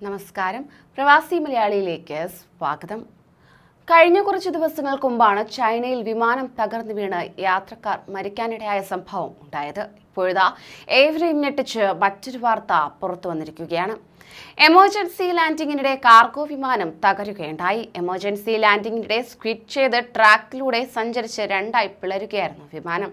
നമസ്കാരം. പ്രവാസി മലയാളിയിലേക്ക് സ്വാഗതം. കഴിഞ്ഞ കുറച്ച് ദിവസങ്ങൾക്ക് മുമ്പാണ് ചൈനയിൽ വിമാനം തകർന്നു വീണ് യാത്രക്കാർ മരിക്കാനിടയായ സംഭവം ഉണ്ടായത്. ഇപ്പോഴാ ഏവരെയും ഞെട്ടിച്ച് മറ്റൊരു വാർത്ത പുറത്തു വന്നിരിക്കുകയാണ്. എമർജൻസി ലാൻഡിങ്ങിനിടെ കാർഗോ വിമാനം തകരുകയുണ്ടായി. എമർജൻസി ലാൻഡിങ്ങിനിടെ സ്ക്വിഡ് ചെയ്ത് ട്രാക്കിലൂടെ സഞ്ചരിച്ച് രണ്ടായി പിളരുകയായിരുന്നു വിമാനം.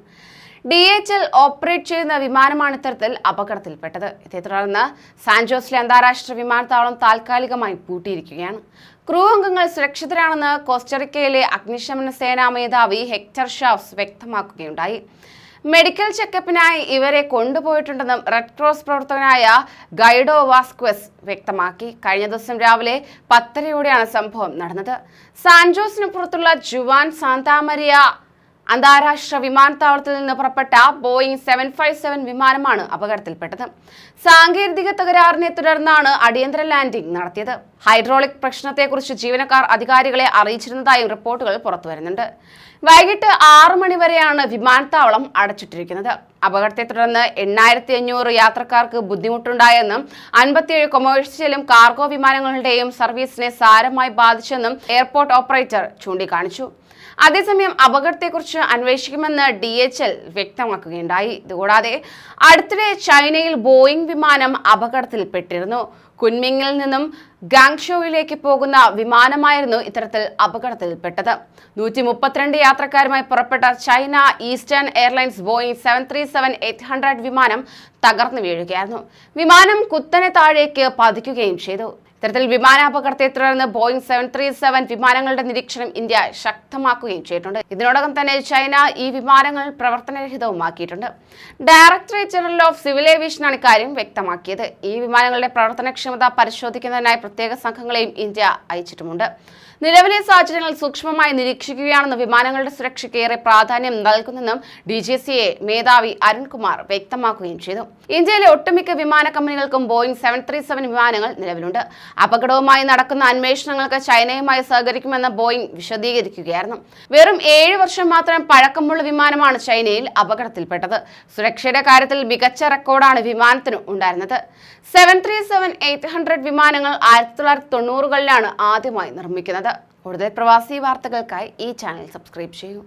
DHL ഓപ്പറേറ്റ് ചെയ്യുന്ന വിമാനമാണ് ഇത്തരത്തിൽ അപകടത്തിൽപ്പെട്ടത്. ഇതേ തുടർന്ന് സാൻജോസിലെ അന്താരാഷ്ട്ര വിമാനത്താവളം താൽക്കാലികമായി പൂട്ടിയിരിക്കുകയാണ്. ക്രൂ അംഗങ്ങൾ സുരക്ഷിതരാണെന്ന് കോസ്റ്ററിക്കയിലെ അഗ്നിശമന സേനാ മേധാവി ഹെക്ടർ ഷാവ്സ് വ്യക്തമാക്കുകയുണ്ടായി. മെഡിക്കൽ ചെക്കപ്പിനായി ഇവരെ കൊണ്ടുപോയിട്ടുണ്ടെന്നും റെഡ് ക്രോസ് പ്രവർത്തകനായ ഗൈഡോ വാസ്ക്വസ് വ്യക്തമാക്കി. കഴിഞ്ഞ ദിവസം രാവിലെ 10:30 സംഭവം നടന്നത്. സാൻജോസിന് പുറത്തുള്ള ജുവാൻ സാന്താമരിയ അന്താരാഷ്ട്ര വിമാനത്താവളത്തിൽ നിന്ന് പുറപ്പെട്ട ബോയിങ് 757 വിമാനമാണ് അപകടത്തിൽപ്പെട്ടത്. സാങ്കേതിക തകരാറിനെ തുടർന്നാണ് അടിയന്തര ലാൻഡിംഗ് നടത്തിയത്. ഹൈഡ്രോളിക് പ്രശ്നത്തെക്കുറിച്ച് ജീവനക്കാർ അധികാരികളെ അറിയിച്ചിരുന്നതായും റിപ്പോർട്ടുകൾ പുറത്തുവരുന്നുണ്ട്. വൈകിട്ട് 6 മണി വരെയാണ് വിമാനത്താവളം അടച്ചിട്ടിരിക്കുന്നത്. അപകടത്തെ തുടർന്ന് 8500 യാത്രക്കാർക്ക് ബുദ്ധിമുട്ടുണ്ടായെന്നും 57 കൊമേഴ്സ്യലും കാർഗോ വിമാനങ്ങളുടെയും സർവീസിനെ സാരമായി ബാധിച്ചെന്നും എയർപോർട്ട് ഓപ്പറേറ്റർ ചൂണ്ടിക്കാണിച്ചു. അതേസമയം അപകടത്തെക്കുറിച്ച് അന്വേഷിക്കുമെന്ന് DHL വ്യക്തമാക്കുകയുണ്ടായി. ഇതുകൂടാതെ അടുത്തിടെ ചൈനയിൽ ബോയിങ് വിമാനം അപകടത്തിൽപ്പെട്ടിരുന്നു. കുൻമിങ്ങിൽ നിന്നും ഗാങ്ഷോയിലേക്ക് പോകുന്ന വിമാനമായിരുന്നു ഇത്തരത്തിൽ അപകടത്തിൽപ്പെട്ടത്. 132 യാത്രക്കാരുമായി പുറപ്പെട്ട ചൈന ഈസ്റ്റേൺ എയർലൈൻസ് ബോയിങ് 737-800 വിമാനം തകർന്നു വീഴുകയായിരുന്നു. വിമാനം കുത്തനെ താഴേക്ക് പതിക്കുകയും ചെയ്തു. ഇത്തരത്തിൽ വിമാനാപകടത്തെ തുടർന്ന് ബോയിങ് 737 വിമാനങ്ങളുടെ നിരീക്ഷണം ഇന്ത്യ ശക്തമാക്കുകയും ചെയ്തിട്ടുണ്ട്. ഇതിനോടകം തന്നെ ചൈന ഈ വിമാനങ്ങൾ പ്രവർത്തനരഹിതവുമാക്കിയിട്ടുണ്ട്. ഡയറക്ടറേറ്റ് ജനറൽ ഓഫ് സിവിൽ ഏവിയേഷനാണ് ഇക്കാര്യം വ്യക്തമാക്കിയത്. ഈ വിമാനങ്ങളുടെ പ്രവർത്തനക്ഷമത പരിശോധിക്കുന്നതിനായി പ്രത്യേക സംഘങ്ങളെയും ഇന്ത്യ അയച്ചിട്ടുമുണ്ട്. നിലവിലെ സാഹചര്യങ്ങൾ സൂക്ഷ്മമായി നിരീക്ഷിക്കുകയാണെന്നും വിമാനങ്ങളുടെ സുരക്ഷയ്ക്ക് ഏറെ പ്രാധാന്യം നൽകുന്നെന്നും DGCA മേധാവി അരുൺകുമാർ വ്യക്തമാക്കുകയും ചെയ്തു. ഇന്ത്യയിലെ ഒട്ടുമിക്ക വിമാന കമ്പനികൾക്കും ബോയിങ് 737 വിമാനങ്ങൾ നിലവിലുണ്ട്. അപകടവുമായി നടക്കുന്ന അന്വേഷണങ്ങൾക്ക് ചൈനയുമായി സഹകരിക്കുമെന്ന് ബോയിങ് വിശദീകരിക്കുകയായിരുന്നു. വെറും 7 വർഷം മാത്രം പഴക്കമുള്ള വിമാനമാണ് ചൈനയിൽ അപകടത്തിൽപ്പെട്ടത്. സുരക്ഷയുടെ കാര്യത്തിൽ മികച്ച റെക്കോർഡാണ് വിമാനത്തിന് ഉണ്ടായിരുന്നത്. 737-800 വിമാനങ്ങൾ 1990കളിലാണ് ആദ്യമായി നിർമ്മിക്കുന്നത്. കൂടുതൽ പ്രവാസി വാർത്തകൾക്കായി ഈ ചാനൽ സബ്സ്ക്രൈബ് ചെയ്യൂ.